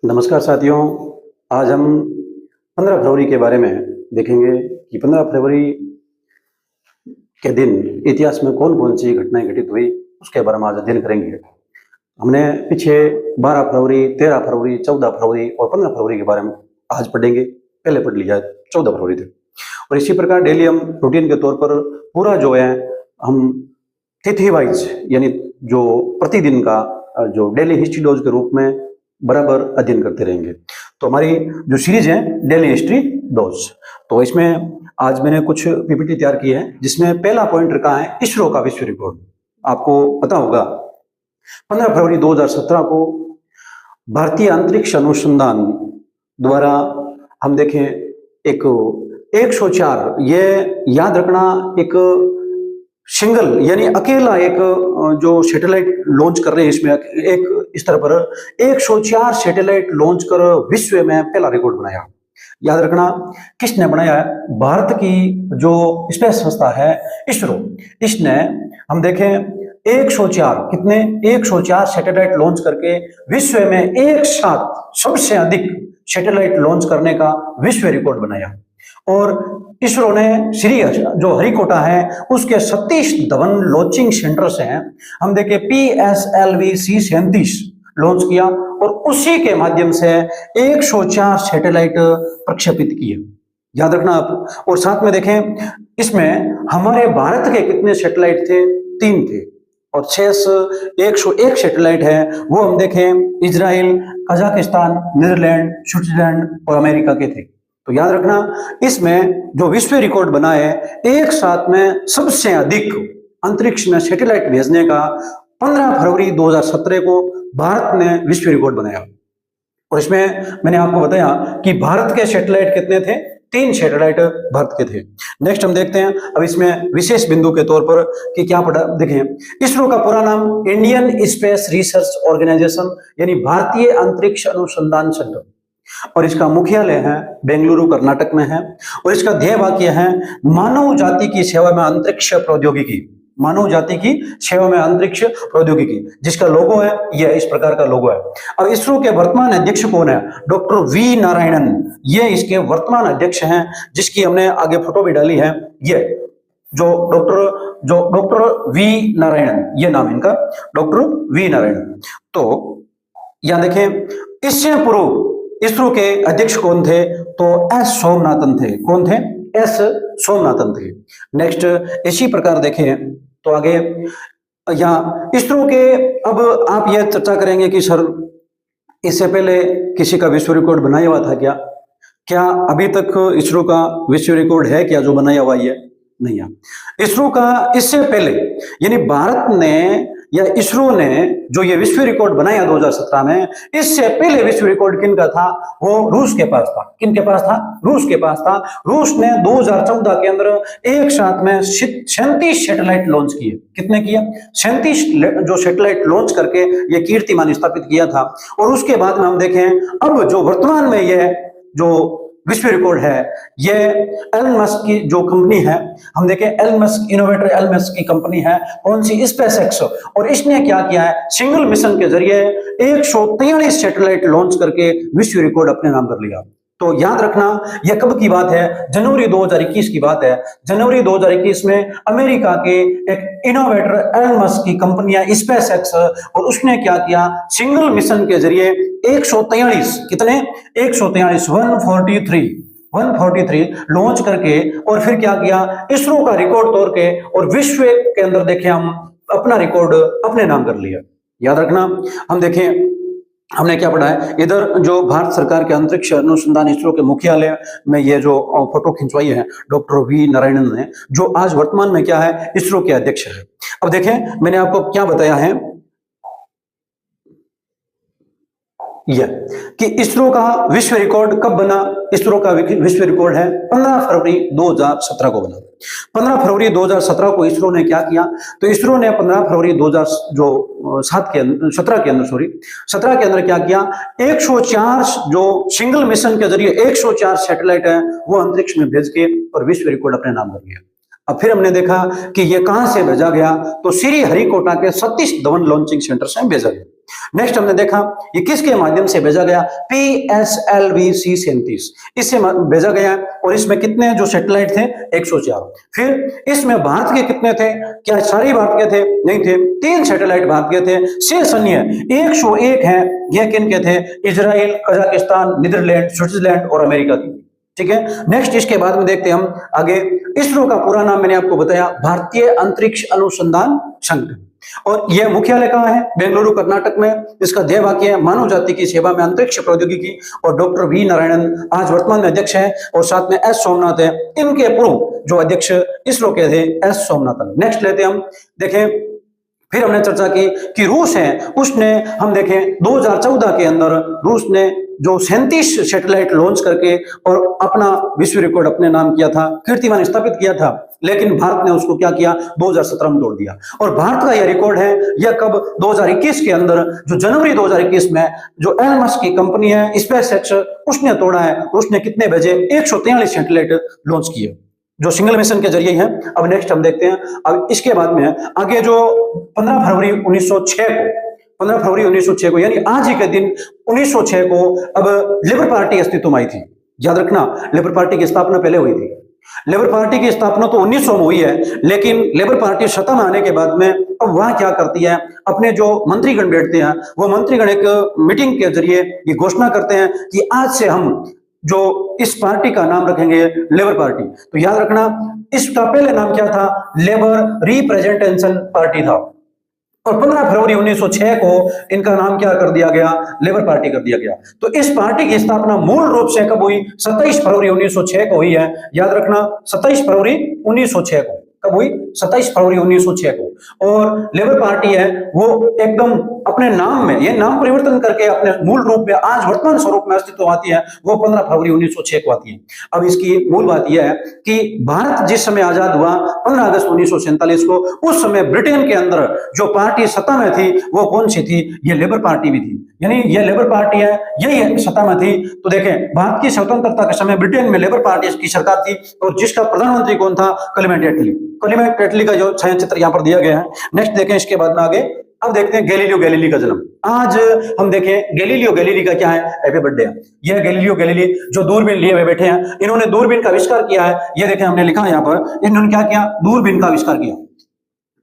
नमस्कार साथियों। आज हम 15 फरवरी के बारे में देखेंगे कि 15 फरवरी के दिन इतिहास में कौन-कौन सी घटनाएं घटित हुई, उसके बारे में आज अध्ययन करेंगे। हमने पीछे 12 फरवरी, 13 फरवरी, 14 फरवरी और 15 फरवरी के बारे में आज पढ़ेंगे। पहले पढ़ लिया 14 फरवरी तक। और इसी प्रकार डेली हम रूटीन के तौर पर पूरा जो है हम तिथि वाइज यानी जो प्रतिदिन का जो डेली हिस्ट्री डोज के रूप में बराबर अध्ययन करते रहेंगे। तो हमारी जो सीरीज है डेली हिस्ट्री डोज, तो इसमें आज मैंने कुछ पीपीटी तैयार की है जिसमें पहला पॉइंट रखा है इसरो का विश्व रिकॉर्ड। आपको पता होगा 15 फरवरी 2017 को भारतीय अंतरिक्ष अनुसंधान द्वारा हम देखें एक 104, ये याद रखना, एक सिंगल यानी अकेला एक जो सैटेलाइट लॉन्च कर रहे हैं, इसमें एक स्तर पर 104 सैटेलाइट लॉन्च कर विश्व में पहला रिकॉर्ड बनाया। याद रखना किसने बनाया है? भारत की जो स्पेस संस्था है इसरो, इसने हम देखें 104 कितने 104 सैटेलाइट लॉन्च करके विश्व में एक साथ सबसे अधिक सैटेलाइट लॉन्च करने का विश्व रिकॉर्ड बनाया। और इसरो ने श्री जो हरिकोटा है उसके सतीश धवन लॉन्चिंग सेंटर से हम देखें PSLV C37 लॉन्च किया और उसी के माध्यम से 104 सैटेलाइट प्रक्षेपित किए। याद रखना आप। और साथ में देखें इसमें हमारे भारत के कितने सैटेलाइट थे? 3 थे। और शेष 101 सैटेलाइट है वो हम देखें इजराइल, कजाकिस्तान, नीदरलैंड, स्विट्जरलैंड और अमेरिका के थे। तो याद रखना इसमें जो विश्व रिकॉर्ड बना है एक साथ में सबसे अधिक अंतरिक्ष में सैटेलाइट भेजने का 15 फरवरी 2017 को भारत ने विश्व रिकॉर्ड बनाया। और इसमें मैंने आपको बताया कि भारत के सैटेलाइट कितने थे? 3 सैटेलाइट भारत के थे। नेक्स्ट हम देखते हैं अब इसमें विशेष बिंदु के तौर पर कि क्या पढ़ा। देखें इसरो का पूरा नाम इंडियन स्पेस रिसर्च ऑर्गेनाइजेशन यानी भारतीय अंतरिक्ष अनुसंधान संगठन, और इसका मुख्यालय है बेंगलुरु कर्नाटक में है। और इसका ध्येय वाक्य है मानव जाति की सेवा में अंतरिक्ष प्रौद्योगिकी, मानव जाति की सेवा में अंतरिक्ष प्रौद्योगिकी, जिसका लोगो है यह इस प्रकार का लोगो है। अब इसरो के वर्तमान अध्यक्ष कौन है? डॉक्टर वी नारायणन, ये इसके वर्तमान अध्यक्ष हैं, जिसकी हमने आगे फोटो भी डाली है। ये जो डॉक्टर वी नारायणन, ये नाम इनका डॉक्टर वी नारायणन। तो यहां देखें इससे पूर्व इसरो के अध्यक्ष कौन थे? तो एस सोमनाथन थे। कौन थे? एस सोमनाथन थे। नेक्स्ट इसी प्रकार देखें तो आगे यहाँ इसरो के, अब आप यह चर्चा करेंगे कि सर इससे पहले किसी का विश्व रिकॉर्ड बनाया हुआ था क्या? क्या अभी तक इसरो का विश्व रिकॉर्ड है क्या जो बनाया हुआ है? नहीं है। इसरो का इससे पहले यानी भारत ने या इसरो ने जो ये विश्व रिकॉर्ड बनाया 2017 में, इससे पहले विश्व रिकॉर्ड किनका था? वो रूस के पास था। किनके पास था? रूस के पास था। रूस ने 2014 के अंदर एक साथ में 37 सैटेलाइट लॉन्च किए। कितने किए? 37 जो सैटेलाइट लॉन्च करके ये कीर्तिमान स्थापित किया था। और उसके बाद में हम देखें अब जो वर्तमान में ये जो विश्व रिकॉर्ड है ये एलन मस्क की जो कंपनी है, हम देखें Elon Musk innovator, Elon Musk की कंपनी है कौन सी? स्पेसएक्स। और इसने क्या किया है? सिंगल मिशन के जरिए 143 सैटेलाइट लॉन्च करके विश्व रिकॉर्ड अपने नाम कर लिया। तो याद रखना यह कब की बात है? जनवरी 2021 की बात है। जनवरी 2021 में अमेरिका के एक इनोवेटर एलन मस्क की कंपनी है स्पेसएक्स, और उसने क्या किया? सिंगल मिशन के जरिए 143 कितने? 143 लॉन्च करके और फिर क्या किया? इसरो का रिकॉर्ड तोड़ के और विश्व के अंदर देखें हम अपना रिकॉर्ड अपने नाम कर लिया। याद रखना हम देखें हमने क्या पढ़ा है इधर जो भारत सरकार के अंतरिक्ष अनुसंधान इसरो के मुख्यालय में ये जो फोटो खिंचवाई है डॉक्टर वी नारायणन ने, जो आज वर्तमान में क्या है? इसरो के अध्यक्ष है। अब देखें मैंने आपको क्या बताया है यह कि इसरो का विश्व रिकॉर्ड कब बना? इसरो का विश्व रिकॉर्ड है 15 फरवरी 2017 को बना। 15 फरवरी 2017 को इसरो ने क्या किया? तो इसरो ने 15 फरवरी 2017 के अंदर क्या किया? 104 जो सिंगल मिशन के जरिए 104 सैटेलाइट है वो अंतरिक्ष में भेज के और विश्व रिकॉर्ड अपने नाम कर लिया। अब फिर हमने देखा कि ये कहां से भेजा गया, तो श्री हरिकोटा के सतीश धवन लॉन्चिंग सेंटर से भेजा गया। नेक्स्ट हमने देखा ये किसके माध्यम से भेजा गया, PSLV-C 37 इससे भेजा गया और इसमें कितने जो सैटेलाइट थे 104। फिर इसमें भारत के कितने थे, क्या सारे भारत के थे, नहीं थे, 3 सैटेलाइट भारत के थे, शेष अन्य 101 हैं, ये किन के थे, इजराइल, कजाकिस्तान, नीदरलैंड, स्विट्जरलैंड और अमेरिका की। ठीक है, नेक्स्ट इसके बाद में देखते हैं हम आगे। इसरो का पूरा नाम मैंने आपको बताया, भारतीय अंतरिक्ष अनुसंधान संगठन, और यह मुख्यालय कहाँ है, बेंगलुरु कर्नाटक में। इसका ध्येय वाक्य है मानव जाति की सेवा में अंतरिक्ष प्रौद्योगिकी, और डॉक्टर वी नारायणन आज वर्तमान में अध्यक्ष हैं, और साथ में एस सोमनाथ है, इनके पूर्व जो अध्यक्ष इसरो के थे एस सोमनाथन। नेक्स्ट लेते हम देखें, फिर हमने चर्चा की कि रूस है, उसने हम देखें 2014 के अंदर रूस ने जो 37 सैटेलाइट लॉन्च करके और अपना विश्व रिकॉर्ड अपने नाम किया था, कीर्तिमान स्थापित किया था, लेकिन भारत ने उसको क्या किया, 2017 में तोड़ दिया। और भारत का यह रिकॉर्ड है, यह कब, 2021 के अंदर, जो जनवरी 2021 में जो एलन मस्क की कंपनी है स्पेसएक्स, उसने तोड़ा है। उसने कितने भेजे, 143 सैटेलाइट लॉन्च किए जो सिंगल मिशन के जरिए है। अब नेक्स्ट हम देखते हैं, अब इसके बाद में आगे जो 15 फरवरी 1906 को यानी आज ही के दिन 1906 को अब लेबर पार्टी अस्तित्व में आई थी। याद रखना, लेबर पार्टी की स्थापना पहले हुई थी। लेबर पार्टी की स्थापना तो 1900 में हुई है, लेकिन लेबर पार्टी सत्ता में आने के बाद में अब वह क्या करती है, अपने जो मंत्रीगण बैठते हैं वो मंत्रीगण एक मीटिंग के जरिए ये घोषणा करते हैं कि आज से हम जो इस पार्टी का नाम रखेंगे लेबर पार्टी। तो याद रखना, इसका पहले नाम क्या था, लेबर रिप्रेजेंटेशन पार्टी था, और 15 फरवरी 1906 को इनका नाम क्या कर दिया गया, लेबर पार्टी कर दिया गया। तो इस पार्टी की स्थापना मूल रूप से कब हुई, 27 फरवरी 1906 को हुई है। याद रखना, 27 फरवरी 1906 को कब हुई, 27 फरवरी 1906 को। और लेबर पार्टी है वो एकदम अपने नाम में ये नाम परिवर्तन करके अपने मूल रूप में आज वर्तमान स्वरूप में अस्तित्व आती है, वो 15 फरवरी 1906 को आती है। अब इसकी मूल बात यह है कि भारत जिस समय आजाद हुआ 15 अगस्त 1947 को, उस समय ब्रिटेन के अंदर जो पार्टी सत्ता में थी वो कौन सी थी, ये लेबर पार्टी भी थी। यानी ये लेबर पार्टी है, यही सत्ता में थी। तो देखें, भारत की स्वतंत्रता के समय ब्रिटेन में लेबर पार्टी की सरकार थी, और जिसका प्रधानमंत्री कौन था, क्लेमेंट एटली। क्लेमेंट एटली का जो छायाचित्र यहाँ पर दिया गया है। नेक्स्ट देखें इसके बाद में आगे, अब देखते हैं गैलीलियो गैलीली का जन्म। आज हम देखें गैलीलियो गैलीली का क्या है, हैप्पी बर्थडे है। यह गैलीलियो गैलीली जो दूरबीन लिए हुए बैठे हैं, इन्होंने दूरबीन का आविष्कार किया है। ये देखें, हमने लिखा है यहाँ पर, इन्होंने क्या किया, दूरबीन का आविष्कार किया।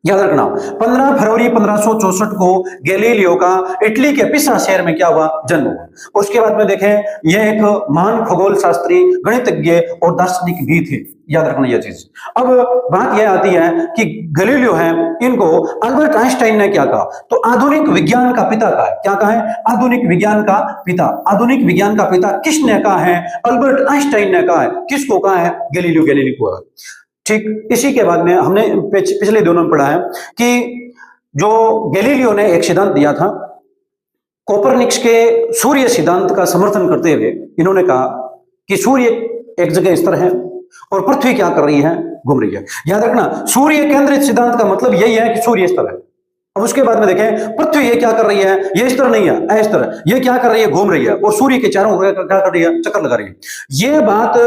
याद रखना, 15 फरवरी 1564 को गैलीलियो का इटली के पिसा शहर में क्या हुआ, जन्म हुआ। उसके बाद में देखें, यह एक महान खगोल शास्त्री, गणितज्ञ और दार्शनिक भी थे। याद रखना यह चीज। अब बात यह आती है कि गैलीलियो है, इनको अल्बर्ट आइंस्टाइन ने क्या कहा, तो आधुनिक विज्ञान का पिता कहा है। क्या कहा है, आधुनिक विज्ञान का पिता। आधुनिक विज्ञान का पिता किसने कहा है, अल्बर्ट आइंस्टाइन ने कहा है। किसको कहा है, गैलीलियो गैलीली को। ठीक, इसी के बाद में हमने पिछले दिनों में पढ़ा है कि जो गैलीलियो ने एक सिद्धांत दिया था, कोपरनिकस के सूर्य सिद्धांत का समर्थन करते हुए इन्होंने कहा कि सूर्य एक जगह स्थिर है और पृथ्वी क्या कर रही है, घूम रही है। याद रखना, सूर्य केंद्रित सिद्धांत का मतलब यही है कि सूर्य स्थिर है। अब उसके बाद में देखें, पृथ्वी ये क्या कर रही है, ये स्थिर नहीं है, अस्थिर। ये क्या कर रही है, घूम रही है, और सूर्य के चारों ओर क्या कर रही है, चक्कर लगा रही है। ये बात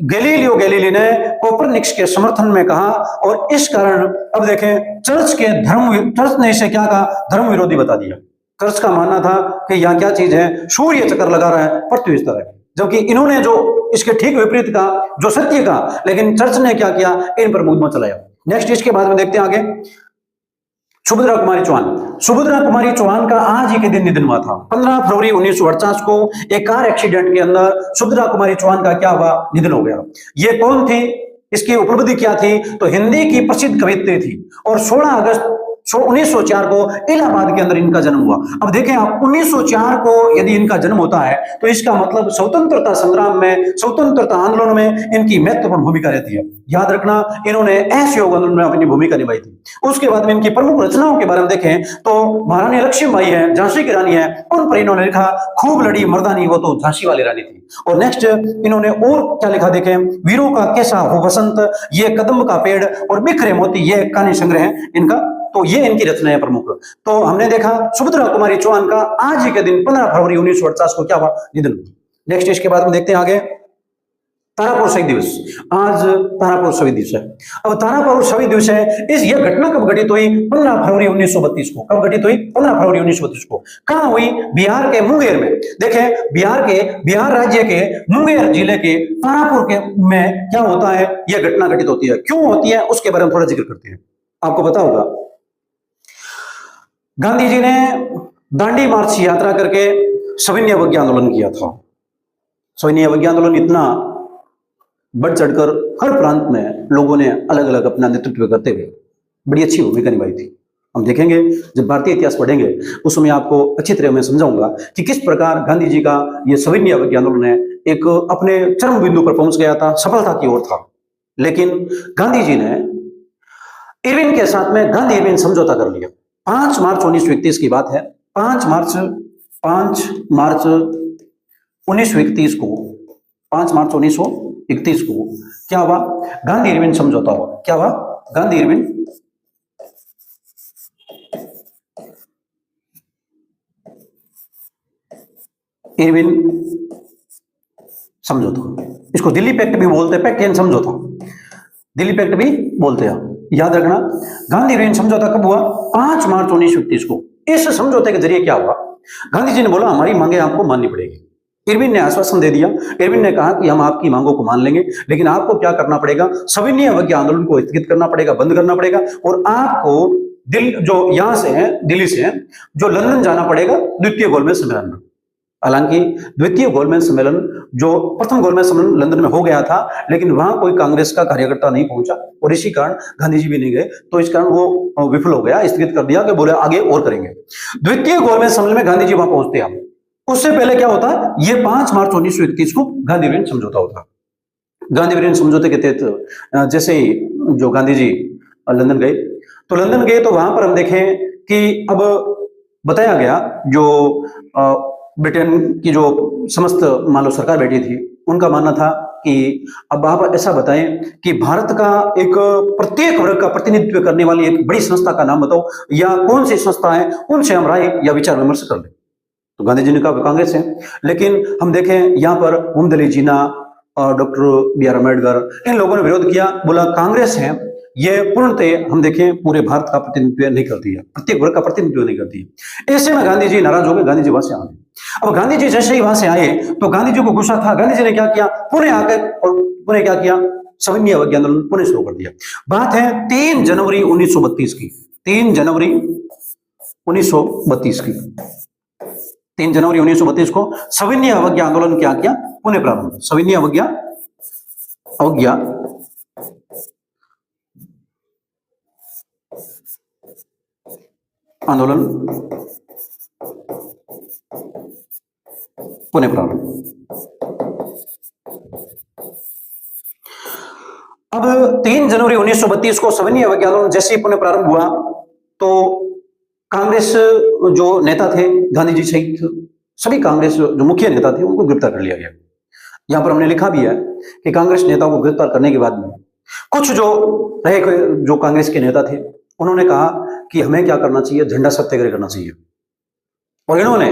गैलीलियो गैलीली ने कोपरनिकस के समर्थन में कहा, और इस कारण अब देखें, चर्च ने इसे क्या कहा, धर्म विरोधी बता दिया। चर्च का मानना था कि यह क्या चीज है, सूर्य चक्कर लगा रहा है, पृथ्वी स्थिर है। जबकि इन्होंने जो इसके ठीक विपरीत का जो सत्य का, लेकिन चर्च ने क्या किया, इन पर मुकदमा चलाया। नेक्स्ट इसके बाद में देखते हैं आगे, सुभद्रा कुमारी चौहान। सुभद्रा कुमारी चौहान का आज ही के दिन निधन हुआ था। 15 फरवरी 1948 को एक कार एक्सीडेंट के अंदर सुभद्रा कुमारी चौहान का क्या हुआ, निधन हो गया। ये कौन थी, इसकी उपलब्धि क्या थी, तो हिंदी की प्रसिद्ध कवियत्री थी, और 16 अगस्त 1904 को इलाहाबाद के अंदर इनका जन्म हुआ। अब देखें आप, 1904 को यदि इनका जन्म होता है तो इसका मतलब स्वतंत्रता संग्राम में, स्वतंत्रता आंदोलन में इनकी महत्वपूर्ण भूमिका रहती है। याद रखना, इन्होंने असहयोग आंदोलन में अपनी भूमिका निभाई थी। उसके बाद में इनकी प्रमुख रचनाओं के बारे में देखें तो महारानी लक्ष्मीबाई है, झांसी की रानी है, उन पर इन्होंने लिखा, खूब लड़ी मर्दानी वो तो झांसी वाली रानी थी। और नेक्स्ट इन्होंने और क्या लिखा, देखें, वीरों का कैसा हो बसंत, ये कदम का पेड़, और बिखरे मोती, ये कहानी संग्रह है इनका। तो ये इनकी रचनाएं प्रमुख। तो हमने देखा सुभद्रा कुमारी चौहान का आज ही के दिन 15 फरवरी 1948 को क्या हुआ, निधन। नेक्स्ट इसके बाद में देखते हैं आगे, तारापुर शहीद दिवस, आज तारापुर शहीद दिवस है। अब तारापुर शहीद दिवस है, इस यह घटना कब घटित हुई? 15 फरवरी 1932 को। कब घटित हुई? 15 फरवरी 1932 को। कहां हुई? बिहार के मुंगेर में। देखें, बिहार राज्य के मुंगेर जिले के तारापुर के में क्या होता है, यह घटना घटित होती है। क्यों होती है उसके बारे में थोड़ा जिक्र करते हैं। आपको पता होगा, गांधी जी ने दांडी मार्च यात्रा करके सविनय अवज्ञा आंदोलन किया था। सविनय अवज्ञा आंदोलन इतना बढ़ चढ़कर हर प्रांत में लोगों ने अलग अलग अपना नेतृत्व करते हुए बड़ी अच्छी भूमिका निभाई थी। हम देखेंगे, जब भारतीय इतिहास पढ़ेंगे उस समय आपको अच्छी तरह मैं समझाऊंगा कि किस प्रकार गांधी जी का यह सविनय अवज्ञा आंदोलन है एक अपने चरम बिंदु पर पहुंच गया था, सफलता की ओर था। लेकिन गांधी जी ने इरविन के साथ में गांधी इरविन समझौता कर लिया। 5 मार्च 1931 की बात है। 5 मार्च 1931 को 5 मार्च 1931 को क्या हुआ? गांधी इरविन समझौता हुआ। क्या हुआ? गांधी इरविन समझौता। इसको दिल्ली पैक्ट भी बोलते हैं, पैक्ट एंड समझौता, दिल्ली पैक्ट भी बोलते हैं। याद रखना, गांधी इरविन समझौता कब हुआ? 5 मार्च 1931 को। इस समझौते के जरिए क्या हुआ? गांधी जी ने बोला हमारी मांगे आपको माननी पड़ेगी। इरविन ने आश्वासन दे दिया। इरविन ने कहा कि हम आपकी मांगों को मान लेंगे, लेकिन आपको क्या करना पड़ेगा? सविनय अवज्ञा आंदोलन को स्थगित करना पड़ेगा, बंद करना पड़ेगा, और आपको जो यहां से है, दिल्ली से है, जो लंदन जाना पड़ेगा द्वितीय गोलमेज सम्मेलन में। हालांकि द्वितीय गोलमेज सम्मेलन, जो प्रथम गोलमेज सम्मेलन लंदन में हो गया था, लेकिन वहां कोई कांग्रेस का कार्यकर्ता नहीं पहुंचा और इसी कारण गांधी जी भी नहीं गए, तो इस कारण वो विफल हो गया, स्थगित कर दिया कि बोले आगे और करेंगे। द्वितीय गोलमेज सम्मेलन में गांधी जी वहां पहुंचते हैं। उससे पहले क्या होता है? ये 5 मार्च 1931 को गांधी इरविन समझौता होता। गांधी इरविन समझौते के तहत जैसे ही जो गांधी जी लंदन गए, तो वहां पर हम देखें कि अब बताया गया, जो ब्रिटेन की जो समस्त मान लो सरकार बैठी थी, उनका मानना था कि अब आप ऐसा बताएं कि भारत का एक प्रत्येक वर्ग का प्रतिनिधित्व करने वाली एक बड़ी संस्था का नाम बताओ, या कौन सी संस्था है, उनसे हम राय या विचार विमर्श कर लें। तो गांधी जी ने कहा कांग्रेस है। लेकिन हम देखें यहाँ पर मोहम्मद अली जिन्ना और डॉक्टर बी आर अम्बेडकर, इन लोगों ने विरोध किया, बोला कांग्रेस है ये पूर्णतः हम देखें पूरे भारत का प्रतिनिधित्व नहीं करती है, प्रत्येक वर्ग का प्रतिनिधित्व नहीं करती है। ऐसे में गांधी जी नाराज हो गए, गांधी जी वहां से आ गए। अब गांधी जी जैसे ही वहां से आए तो गांधी जी को गुस्सा था। गांधी जी ने क्या किया? पुणे आकर और पुणे क्या किया? सविनय अवज्ञा आंदोलन पुणे शुरू कर दिया। बात है 3 जनवरी 1932 की। 3 जनवरी 1932 की। 3 जनवरी 1932 को सविनय अवज्ञा आंदोलन क्या किया? पुणे प्रारंभ। सविनय अवज्ञा आंदोलन पुणे प्रारंभ। अब 3 जनवरी 1932 को सविनय अवज्ञा आंदोलन जैसे ही पुणे प्रारंभ हुआ तो कांग्रेस जो नेता थे, गांधी जी सहित सभी कांग्रेस जो मुख्य नेता थे, उनको गिरफ्तार कर लिया गया। यहां पर हमने लिखा भी है कि कांग्रेस नेताओं को गिरफ्तार करने के बाद में कुछ जो कांग्रेस के नेता थे, उन्होंने कहा कि हमें क्या करना चाहिए? झंडा सत्याग्रह करना चाहिए। और इन्होंने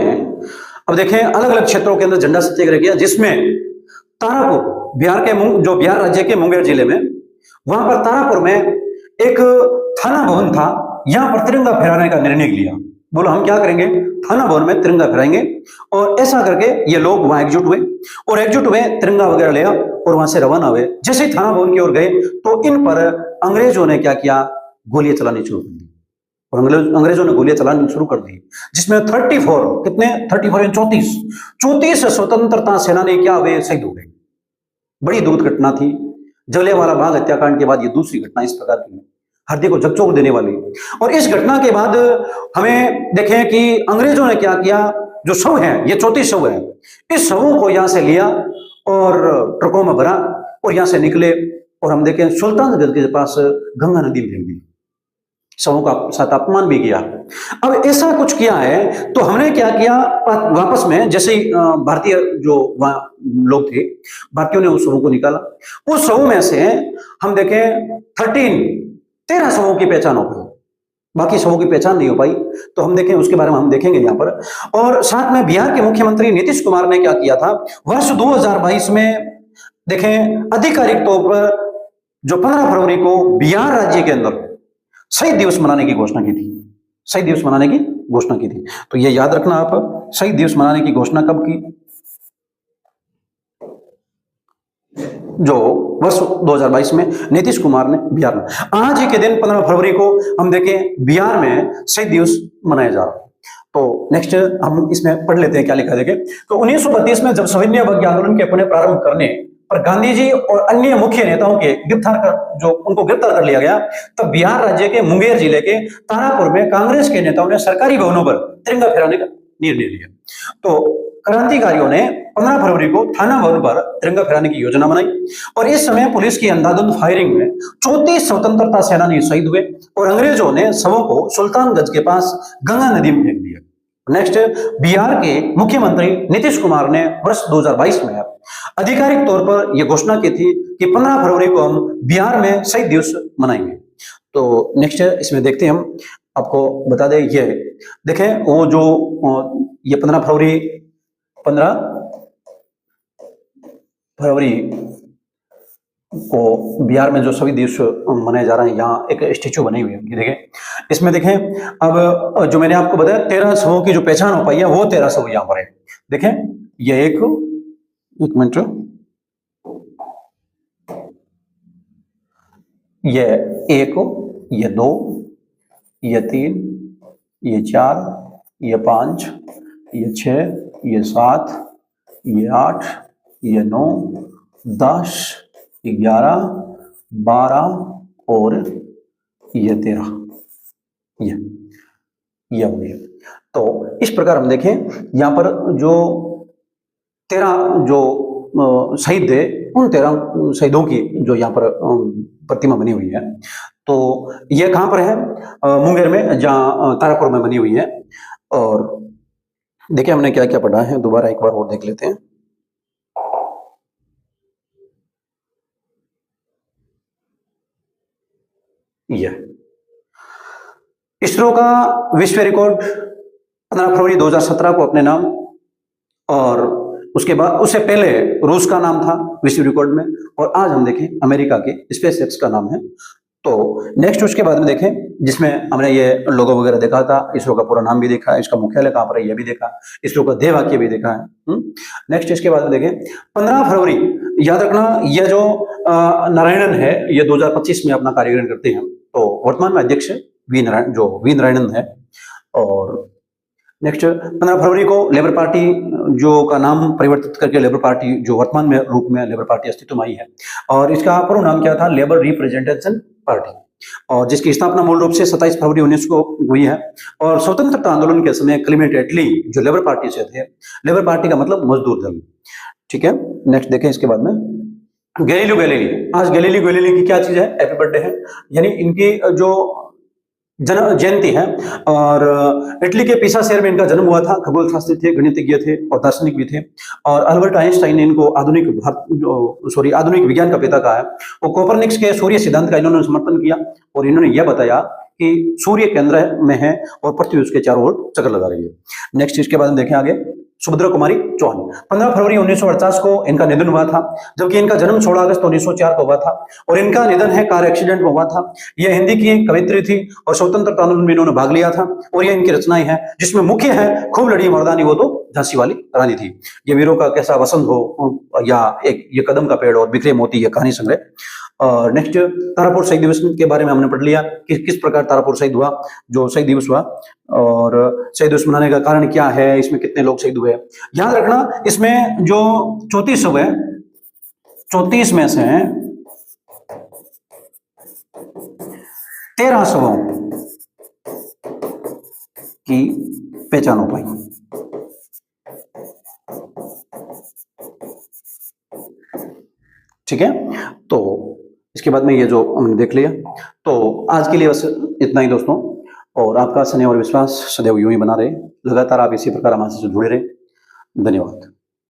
अब देखें अलग अलग क्षेत्रों के अंदर झंडा सत्याग्रह किया, जिसमें तारापुर, बिहार राज्य के मुंगेर जिले में, वहां पर तारापुर में एक थाना भवन था, यहां पर तिरंगा फहराने का निर्णय लिया। बोलो हम क्या करेंगे? थाना भवन में तिरंगा फहराएंगे। और ऐसा करके ये लोग वहां एकजुट हुए, तिरंगा वगैरह लिया और वहां से रवाना हुए। जैसे ही थाना भवन की ओर गए तो इन पर अंग्रेजों ने क्या किया? गोलियां चलानी शुरू कर दी। और अंग्रेजों ने गोलियां चलानी शुरू कर दी, जिसमें 34 स्वतंत्रता सेनानी क्या हुए? शहीद हो गए। बड़ी दुखद घटना थी। जलियांवाला बाग हत्याकांड के बाद ये दूसरी घटना इस प्रकार की, हृदय को झकझोर देने वाली। और इस घटना के बाद हमें देखें कि अंग्रेजों ने क्या किया? जो शव है, ये 34 शव है, इस शवों को यहां से लिया और ट्रकों में भरा और यहां से निकले और हम देखें सुल्तानगंज के पास गंगा नदी में फेंक दी। शवों का साथ अपमान भी किया। अब ऐसा कुछ किया है तो हमने क्या किया? वापस में जैसे ही भारतीय जो वहां लोग थे, भारतीयों ने उस शवों को निकाला। उस शवों में से हम देखें 13 शवों की पहचान हो गई, बाकी शवों की पहचान नहीं हो पाई। तो हम देखें, उसके बारे में हम देखेंगे यहाँ पर। और साथ में बिहार के मुख्यमंत्री नीतीश कुमार ने क्या किया था? वर्ष 2022 में देखें आधिकारिक तौर पर जो 15 फरवरी को बिहार राज्य के अंदर शहीद दिवस मनाने की घोषणा की थी, शहीद दिवस मनाने की घोषणा की थी। तो ये याद रखना आप, शहीद दिवस मनाने की घोषणा कब की? जो वर्ष 2022 में नीतीश कुमार ने बिहार में। आज ही के दिन 15 फरवरी को हम देखें बिहार में शहीद दिवस मनाया जा रहा है। तो नेक्स्ट हम इसमें पढ़ लेते हैं क्या लिखा है। देखें तो 1932 में जब सविनय अवज्ञा आंदोलन के अपने प्रारंभ करने पर गांधी जी और अन्य मुख्य नेताओं के गिरफ्तार कर लिया गया, तब बिहार राज्य के मुंगेर जिले के तारापुर में कांग्रेस के नेताओं ने सरकारी भवनों पर तिरंगा फहराने का निर्णय लिया। तो क्रांतिकारियों ने 15 फरवरी को थाना भवन पर तिरंगा फहराने की योजना बनाई और इस समय पुलिस की अंधाधुंध फायरिंग में 34 स्वतंत्रता सेनानी शहीद हुए और अंग्रेजों ने शवों को सुल्तानगंज के पास गंगा नदी में फेंक दिया। नेक्स्ट, बिहार के मुख्यमंत्री नीतीश कुमार ने वर्ष 2022 में आधिकारिक तौर पर यह घोषणा की थी कि 15 फरवरी को हम बिहार में शहीद दिवस मनाएंगे। तो नेक्स्ट इसमें देखते हैं, हम आपको बता दें, ये देखें वो जो ये 15 फरवरी को बिहार में जो शहीद दिवस मनाया जा रहा है, यहाँ एक स्टेचू बनी हुई है, देखें इसमें देखें। अब जो मैंने आपको बताया 13 शवों की जो पहचान हो पाई है, वो 13 शव यहाँ पर है। देखें ये एक मिनट, ये 1, ये 2, ये 3, ये 4, ये 5, ये 6, ये 7, ये 8, ये 9, 10, 11, 12 और ये 13, ये हो गया। तो इस प्रकार हम देखें यहाँ पर जो 13 जो शहीद थे, उन 13 शहीदों की जो यहाँ पर प्रतिमा बनी हुई है, तो ये कहाँ पर है? मुंगेर में, जहाँ तारापुर में बनी हुई है। और देखिए हमने क्या क्या पढ़ा है, दोबारा एक बार और देख लेते हैं। इसरो का विश्व रिकॉर्ड 15 फरवरी 2017 को अपने नाम, और उसके बाद उससे पहले रूस का नाम था विश्व रिकॉर्ड में, और आज हम देखें अमेरिका के स्पेसएक्स का नाम है। तो नेक्स्ट उसके बाद में देखें, जिसमें हमने ये लोगो वगैरह देखा था, इसरो का पूरा नाम भी देखा है, इसका मुख्यालय कहाँ पर है ये भी देखा, इसरो का ध्येय वाक्य भी देखा है। नेक्स्ट इसके बाद में देखें 15 फरवरी, याद रखना यह जो नारायणन है, ये 2025 में अपना कार्यक्रम करते हैं। तो वर्तमान में अध्यक्ष वी नारायणन है। और नेक्स्ट 15 फरवरी को लेबर पार्टी जो का नाम परिवर्तित करके लेबर पार्टी, जो वर्तमान में रूप में लेबर पार्टी अस्तित्व में आई है, और इसका पूर्ण नाम क्या था? लेबर रिप्रेजेंटेशन पार्टी, और जिसकी स्थापना मूल रूप से 27 फरवरी 19 को हुई है। और स्वतंत्रता आंदोलन के समय क्लीमेंट एटली जो लेबर पार्टी से थे, लेबर पार्टी का मतलब मजदूर दल, ठीक है। नेक्स्ट देखें इसके बाद में गैलीलियो गैलीली। आज गैलीलियो गैलीली की क्या चीज है? हैप्पी बर्थडे है, यानी इनकी जो जन्म जयंती है। और इटली के पिसा शहर में इनका जन्म हुआ था। खगोल शास्त्री थे, गणितज्ञ थे और दार्शनिक भी थे। और अल्बर्ट आइंस्टाइन ने इनको आधुनिक विज्ञान का पिता कहा है। वो कोपरनिकस के सूर्य सिद्धांत का इन्होंने समर्थन किया और इन्होंने यह बताया कि सूर्य केंद्र में है और पृथ्वी उसके चारों ओर चक्कर लगा रही है। नेक्स्ट इसके बाद हम देखें आगे, सुभद्रा कुमारी चौहान। 15 फरवरी 1948 को इनका निधन हुआ था, जबकि इनका जन्म 16 अगस्त 1904 को हुआ था और इनका निधन है कार एक्सीडेंट में हुआ था। यह हिंदी की कवित्री थी और स्वतंत्रता आंदोलन में इन्होंने भाग लिया था। और यह इनकी रचनाएं हैं, जिसमें मुख्य है खूब लड़ी मर्दानी वो तो झांसी वाली रानी थी, ये वीरों का कैसा वसंत हो, या एक ये कदम का पेड़ और बिखरे मोती, ये कहानी संग्रह। और नेक्स्ट तारापुर शहीद दिवस के बारे में हमने पढ़ लिया कि किस प्रकार तारापुर शहीद हुआ, जो शहीद दिवस हुआ, और शहीद दिवस मनाने का कारण क्या है, इसमें कितने लोग शहीद हुए। याद रखना इसमें जो 34 शव है, 34 में से 13 शवों की पहचान हो पाई। ठीक है, तो इसके बाद में ये जो हमने देख लिया। तो आज के लिए बस इतना ही दोस्तों, और आपका स्नेह और विश्वास सदैव यूं ही बना रहे। लगातार आप इसी प्रकार हमारे से जुड़े रहे। धन्यवाद।